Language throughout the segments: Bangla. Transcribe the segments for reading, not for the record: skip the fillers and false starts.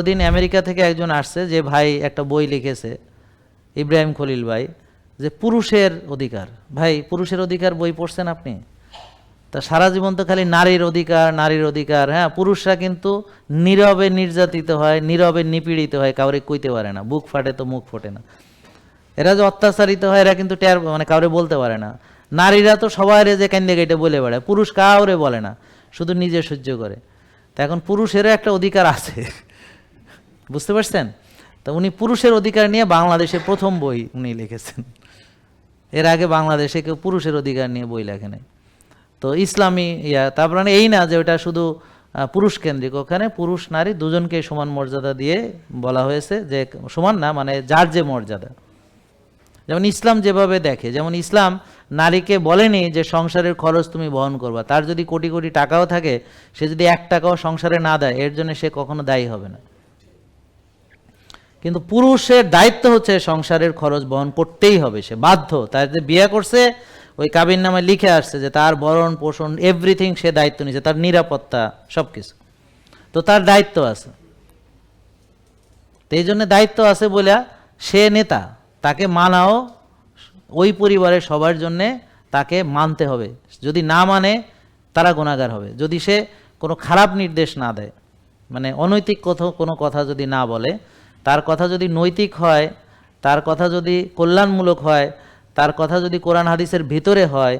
দিন আমেরিকা থেকে একজন আসছে, যে ভাই একটা বই লিখেছে, ইব্রাহিম খলিল ভাই, যে পুরুষের অধিকার। ভাই, পুরুষের অধিকার বই পড়ছেন আপনি? তা সারা জীবন তো খালি নারীর অধিকার, নারীর অধিকার। হ্যাঁ, পুরুষরা কিন্তু নীরবে নির্যাতিত হয়, নীরবে নিপীড়িত হয়, কাউরে কইতে পারে না, বুক ফাটে তো মুখ ফোটে না। এরা যে অত্যাচারিত হয় এরা কিন্তু কাউরে বলতে পারে না। নারীরা তো সবাই যে কান্দে কেটে বলে বেড়ায়, পুরুষ কাউরে বলে না, শুধু নিজে সহ্য করে। তা এখন পুরুষেরও একটা অধিকার আছে, বুঝতে পারছেন? তো উনি পুরুষের অধিকার নিয়ে বাংলাদেশের প্রথম বই উনি লিখেছেন। এর আগে বাংলাদেশে কেউ পুরুষের অধিকার নিয়ে বই লেখে নাই। তো ইসলামী তারপর এই না যে ওটা শুধু পুরুষ কেন্দ্রিক, ওখানে পুরুষ নারী দুজনকে সমান মর্যাদা দিয়ে বলা হয়েছে, যে সমান না মানে যার যে মর্যাদা। যেমন ইসলাম যেভাবে দেখে, যেমন ইসলাম নারীকে বলেনি যে সংসারের খরচ তুমি বহন করবা। তার যদি কোটি কোটি টাকাও থাকে, সে যদি 1 টাকাও সংসারে না দেয়, এর জন্য সে কখনো দায়ী হবে না। কিন্তু পুরুষের দায়িত্ব হচ্ছে সংসারের খরচ বহন করতেই হবে, সে বাধ্য। তার যে বিয়ে করছে, ওই কাবিন নামে লিখে আসছে যে তার ভরণ পোষণ এভরিথিং সে দায়িত্ব নিচ্ছে, তার নিরাপত্তা সবকিছু। তো তার দায়িত্ব আছে, তো এই জন্য দায়িত্ব আছে বলে সে নেতা, তাকে মানাও ওই পরিবারের সবার জন্যে তাকে মানতে হবে। যদি না মানে তারা গুনাহগার হবে। যদি সে কোনো খারাপ নির্দেশ না দেয়, মানে অনৈতিক কোনো কথা যদি না বলে, তার কথা যদি নৈতিক হয়, তার কথা যদি কল্যাণমূলক হয়, তার কথা যদি কোরআন হাদিসের ভিতরে হয়,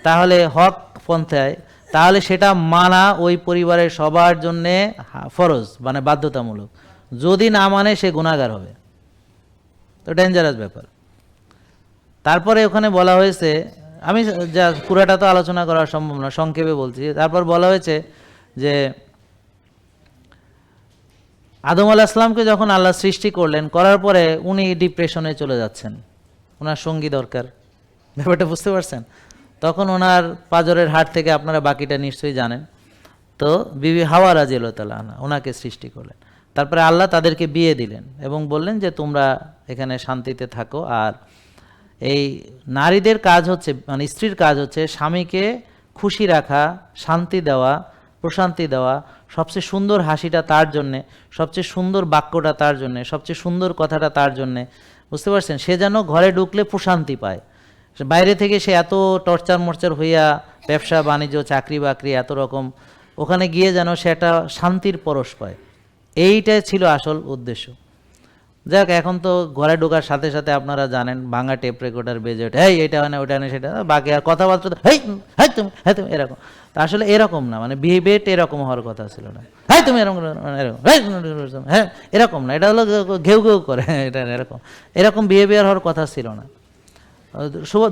তাহলে হক পন্থায়, তাহলে সেটা মানা ওই পরিবারের সবার জন্যে ফরজ, মানে বাধ্যতামূলক। যদি না মানে সে গুনাহগার হবে। তো ডেঞ্জারাস ব্যাপার। তারপরে ওখানে বলা হয়েছে, আমি যা পুরাটা তো আলোচনা করা সম্ভব না, সংক্ষেপে বলছি। তারপর বলা হয়েছে যে আদম আলাইহিস সালামকে যখন আল্লাহ সৃষ্টি করলেন, করার পরে উনি ডিপ্রেশনে চলে যাচ্ছেন, ওনার সঙ্গী দরকার। ব্যাপারটা বুঝতে পারছেন? তখন ওনার পাজরের হাট থেকে, আপনারা বাকিটা নিশ্চয়ই জানেন, তো বিবি হাওয়া রাদিয়াল্লাহু তাআলা আনহা ওনাকে সৃষ্টি করলেন। তারপরে আল্লাহ তাদেরকে বিয়ে দিলেন এবং বললেন যে তোমরা এখানে শান্তিতে থাকো। আর এই নারীদের কাজ হচ্ছে, মানে স্ত্রীর কাজ হচ্ছে স্বামীকে খুশি রাখা, শান্তি দেওয়া, প্রশান্তি দেওয়া, সবচেয়ে সুন্দর হাসিটা তার জন্যে, সবচেয়ে সুন্দর বাক্যটা তার জন্যে, সবচেয়ে সুন্দর কথাটা তার জন্যে। বুঝতে পারছেন? সে যেন ঘরে ঢুকলে প্রশান্তি পায়। বাইরে থেকে সে এত টর্চার মর্চার হইয়া ব্যবসা বাণিজ্য চাকরি বাকরি এত রকম, ওখানে গিয়ে যেন সে একটা শান্তির পরশ পায়। এইটাই ছিল আসল উদ্দেশ্য। যাক, এখন তো ঘরে ঢোকার সাথে সাথে আপনারা জানেন ভাঙা টেপ রেকর্ডার বেজে ওঠে, এই এটা মানে ওটা না সেটা, বাকি আর কথাবার্তা হেই হ্যাঁ তুমি হ্যাঁ তুমি এরকম। তা আসলে এরকম না, মানে বিহেভিয়ারটা এরকম হওয়ার কথা ছিল না। হ্যাঁ তুমি এরকম এরকম, হ্যাঁ এরকম না, এটা হলো ঘেউ ঘেউ করে, এটা এরকম বিহেভিয়ার হওয়ার কথা ছিল না।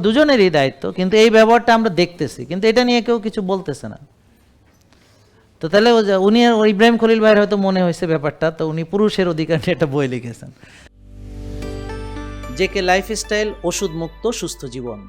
দুজনেরই দায়িত্ব, কিন্তু এই ব্যবহারটা আমরা দেখতেছি, কিন্তু এটা নিয়ে কেউ কিছু বলতেছে না। তো তাহলে উনি ইব্রাহিম খলিল ভাইয়ের হয়তো মনে হয়েছে ব্যাপারটা, তো উনি পুরুষের অধিকার নিয়ে একটা বই লিখেছেন। জেকে লাইফস্টাইল, ওষুধ মুক্ত সুস্থ জীবন।